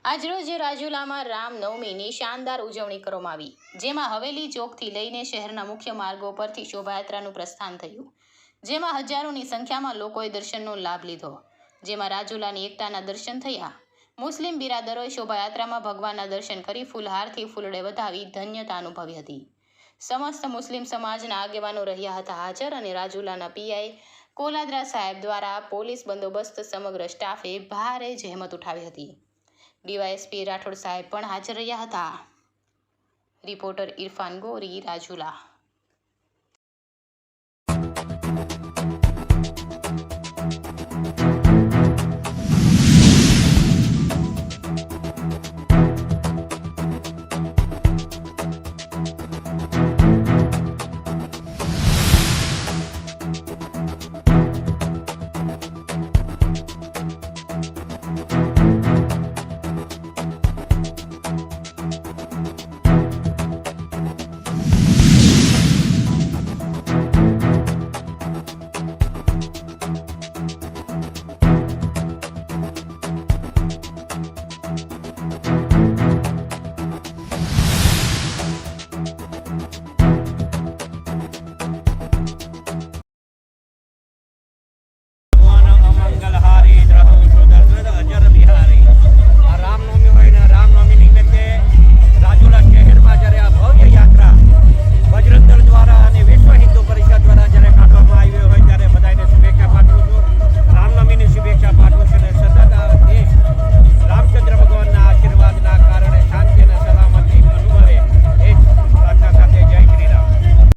આજરોજ રાજુલામાં રામનવમીની શાનદાર ઉજવણી કરવામાં આવી, જેમાં હવેલી ચોકથી લઈને શહેરના મુખ્ય માર્ગો પરથી શોભાયાત્રાનું પ્રસ્થાન થયું, જેમાં હજારોની સંખ્યામાં લોકોએ દર્શનનો લાભ લીધો, જેમાં રાજુલાની એકતાના દર્શન થયા. મુસ્લિમ બિરાદરોએ શોભાયાત્રામાં ભગવાનના દર્શન કરી ફૂલહારથી ફૂલડે વધાવી ધન્યતા અનુભવી હતી. સમસ્ત મુસ્લિમ સમાજના આગેવાનો રહ્યા હતા હાજર અને રાજુલાના પીઆઈ કોલાદરા સાહેબ દ્વારા પોલીસ બંદોબસ્ત સમગ્ર સ્ટાફે ભારે જહેમત ઉઠાવી હતી. ડીવાયએસપી રાઠોડ સાહેબ પણ હાજર રહ્યા હતા. રિપોર્ટર ઇરફાન ગોરી, રાજુલા.